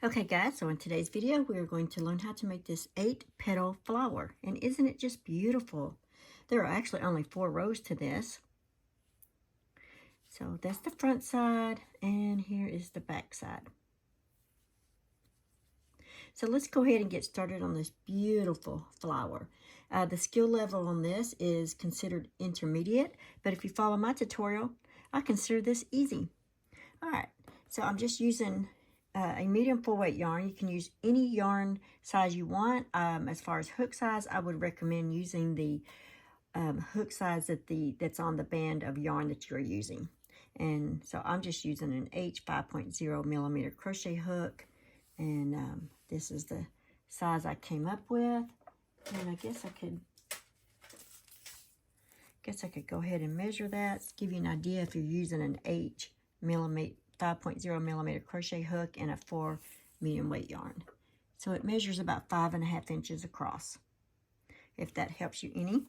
Okay guys, so in today's video we are going to learn how to make this 8-petal flower, and isn't it just beautiful? There are actually only 4 rows to this. So that's the front side, and here is the back side. So let's go ahead and get started on this beautiful flower. The skill level on this is considered intermediate, but if you follow my tutorial, I consider this easy. Alright, so I'm just using a medium full weight yarn. You can use any yarn size you want. As far as hook size, I would recommend using the hook size that's on the band of yarn that you're using. And so I'm just using an H 5.0 millimeter crochet hook, and this is the size I came up with. And I guess I could go ahead and measure that, give you an idea if you're using an H 5.0 millimeter crochet hook and a 4 medium weight yarn. So it measures about 5.5 inches across, if that helps you any.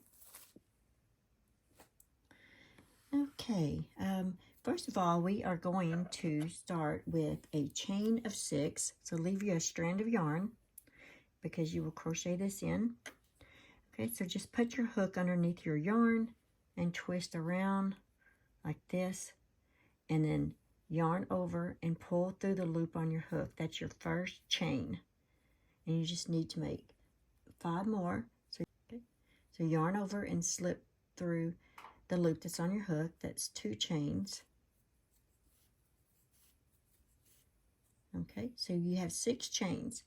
Okay, first of all, we are going to start with a chain of 6. So leave you a strand of yarn because you will crochet this in. Okay, so just put your hook underneath your yarn and twist around like this, and then yarn over and pull through the loop on your hook. That's your first chain, and you just need to make 5 more. So yarn over and slip through the loop that's on your hook. That's 2 chains. Okay, so you have 6 chains.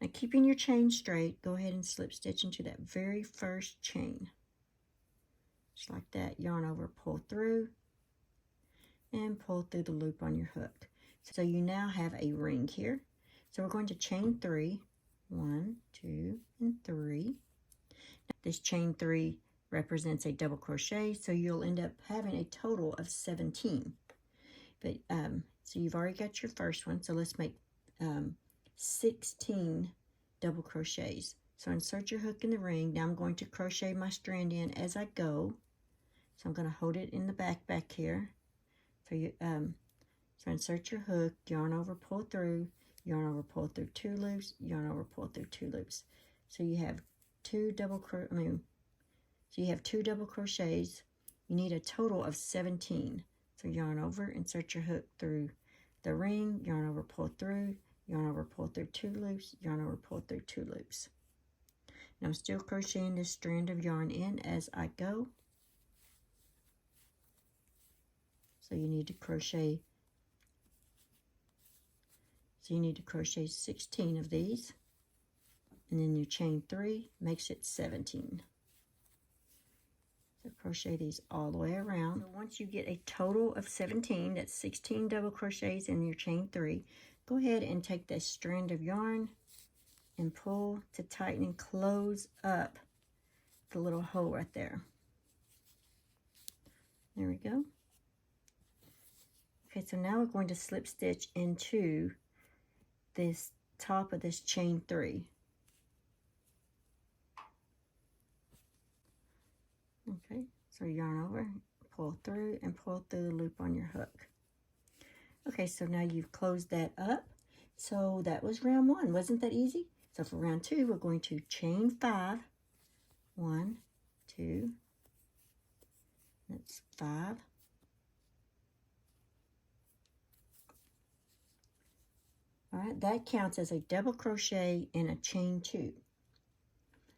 Now, keeping your chain straight, go ahead and slip stitch into that very first chain, just like that. Yarn over, pull through, and pull through the loop on your hook. So you now have a ring here. So we're going to chain 3. 1, 2, and 3. This chain 3 represents a double crochet, so you'll end up having a total of 17. But so you've already got your first one, so let's make 16 double crochets. So insert your hook in the ring. Now I'm going to crochet my strand in as I go. So I'm going to hold it in the back here. So you so insert your hook, yarn over, pull through, yarn over, pull through 2 loops, yarn over, pull through 2 loops. So you have 2 double crochets. You need a total of 17. So yarn over, insert your hook through the ring, yarn over, pull through, yarn over, pull through 2 loops, yarn over, pull through 2 loops. Now I'm still crocheting this strand of yarn in as I go. So you need to crochet 16 of these, and then your chain 3 makes it 17. So crochet these all the way around. So once you get a total of 17, that's 16 double crochets in your chain 3, go ahead and take this strand of yarn and pull to tighten and close up the little hole right there. There we go. Okay, so now we're going to slip stitch into this top of this chain 3. Okay, so yarn over, pull through, and pull through the loop on your hook. Okay, so now you've closed that up. So that was round 1. Wasn't that easy? So for round 2, we're going to chain 5. 1, 2, that's 5. All right, that counts as a double crochet in a chain 2.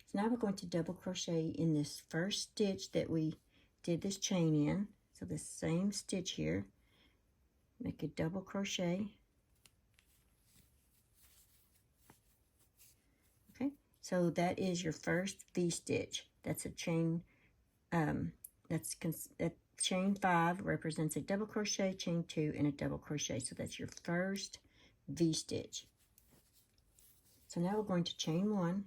So now we're going to double crochet in this first stitch that we did this chain in. So the same stitch here, make a double crochet. Okay, so that is your first V-stitch. That's a chain, that chain 5 represents a double crochet, chain 2, and a double crochet. So that's your first V-stitch. So now we're going to chain 1.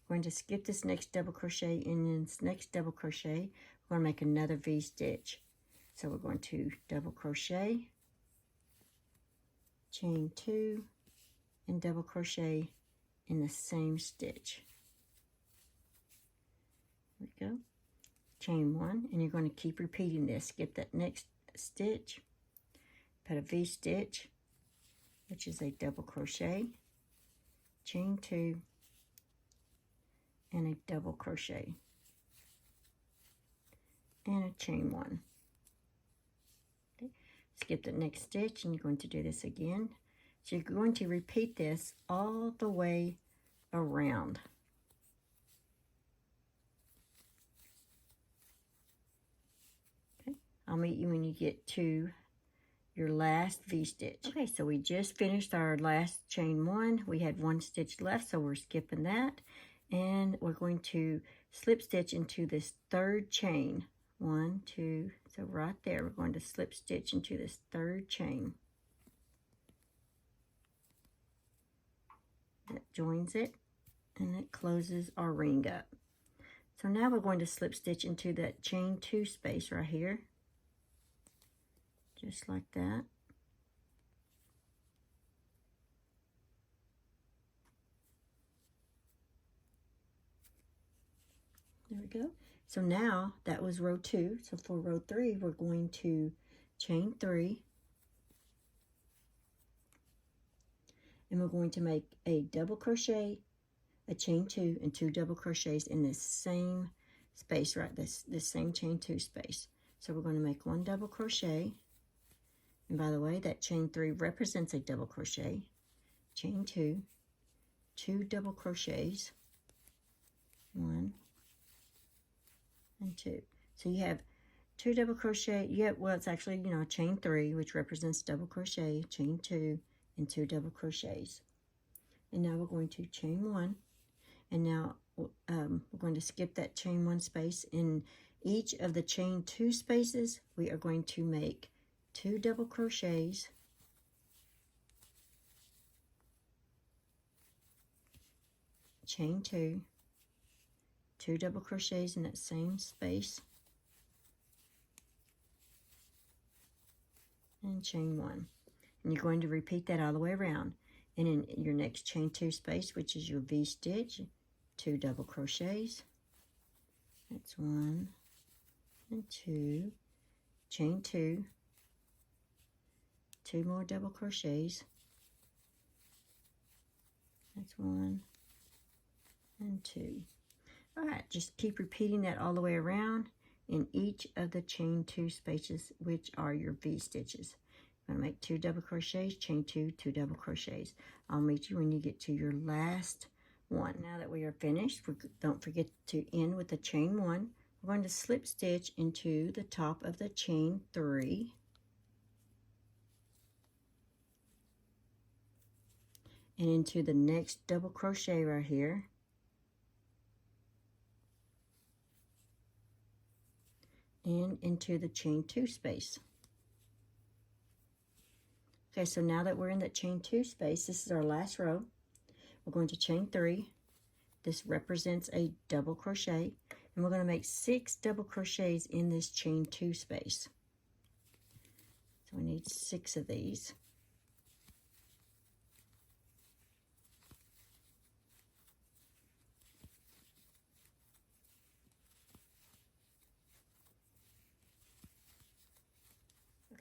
We're going to skip this next double crochet, and in this next double crochet, we're going to make another V-stitch. So we're going to double crochet, chain 2, and double crochet in the same stitch. There we go. Chain 1, and you're going to keep repeating this. Get that next stitch, put a V-stitch, which is a double crochet, chain 2, and a double crochet, and a chain 1. Okay. Skip the next stitch, and you're going to do this again. So you're going to repeat this all the way around. Okay. I'll meet you when you get to your last V-stitch. Okay, so we just finished our last chain 1. We had 1 stitch left, so we're skipping that. And we're going to slip stitch into this 3rd chain. 1, 2, so right there, we're going to slip stitch into this 3rd chain. That joins it, and it closes our ring up. So now we're going to slip stitch into that chain 2 space right here. Just like that. There we go. So now that was row 2. So for row 3, we're going to chain 3. And we're going to make a double crochet, a chain 2, and 2 double crochets in this same space, right? This same chain 2 space. So we're going to make 1 double crochet. And by the way, that chain 3 represents a double crochet, chain 2, 2 double crochets, 1 and 2. So you have 2 double crochet. Well, it's actually, chain 3, which represents double crochet, chain 2, and 2 double crochets. And now we're going to chain 1. And now we're going to skip that chain 1 space. In each of the chain 2 spaces, we are going to make 2 double crochets, chain 2, 2 double crochets in that same space, and chain 1. And you're going to repeat that all the way around. And in your next chain 2 space, which is your V stitch, 2 double crochets. That's 1 and 2, chain 2, 2 more double crochets. That's 1 and 2. All right, just keep repeating that all the way around in each of the chain 2 spaces, which are your V stitches. I'm going to make 2 double crochets, chain 2, 2 double crochets. I'll meet you when you get to your last one. Now that we are finished, don't forget to end with the chain 1. We're going to slip stitch into the top of the chain 3. And into the next double crochet right here. And into the chain 2 space. Okay, so now that we're in that chain 2 space, this is our last row. We're going to chain 3. This represents a double crochet, and we're going to make 6 double crochets in this chain 2 space. So we need 6 of these.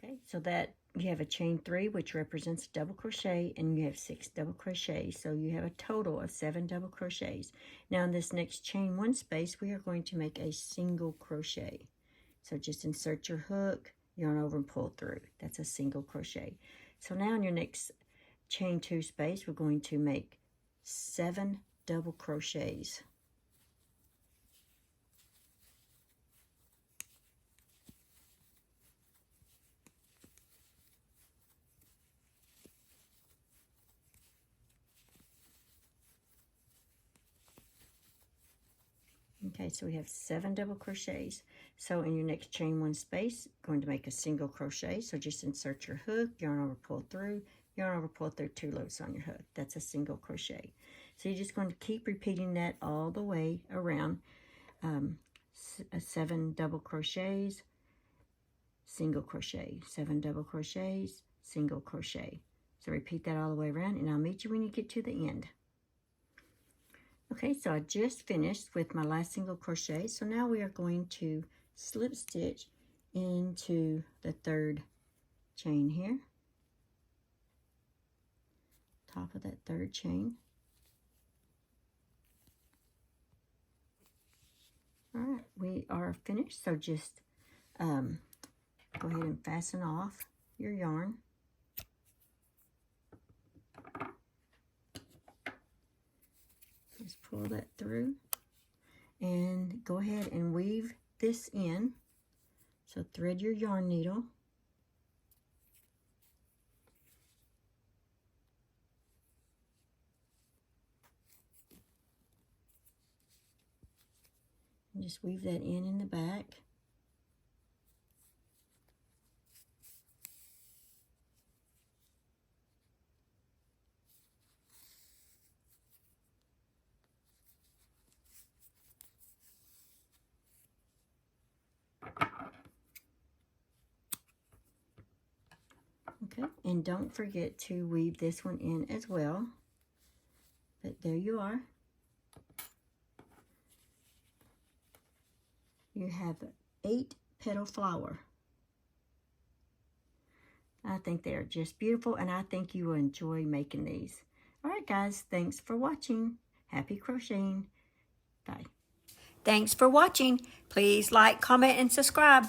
Okay, so that you have a chain 3, which represents double crochet, and you have 6 double crochets. So you have a total of 7 double crochets. Now in this next chain 1 space, we are going to make a single crochet. So just insert your hook, yarn over, and pull through. That's a single crochet. So now in your next chain 2 space, we're going to make 7 double crochets. Okay, so we have 7 double crochets. So in your next chain 1 space, going to make a single crochet. So just insert your hook, yarn over, pull through, yarn over, pull through 2 loops on your hook. That's a single crochet. So you're just going to keep repeating that all the way around. 7 double crochets, single crochet, 7 double crochets, single crochet. So repeat that all the way around, and I'll meet you when you get to the end. Okay, so I just finished with my last single crochet. So now we are going to slip stitch into the 3rd chain here. top of that third chain. All right, we are finished, so just go ahead and fasten off your yarn. Just pull that through and go ahead and weave this in. So thread your yarn needle. And just weave that in the back. Okay, and don't forget to weave this one in as well. But there you are. You have 8 petal flower. I think they are just beautiful, and I think you will enjoy making these. All right, guys, thanks for watching. Happy crocheting. Bye. Thanks for watching. Please like, comment, and subscribe.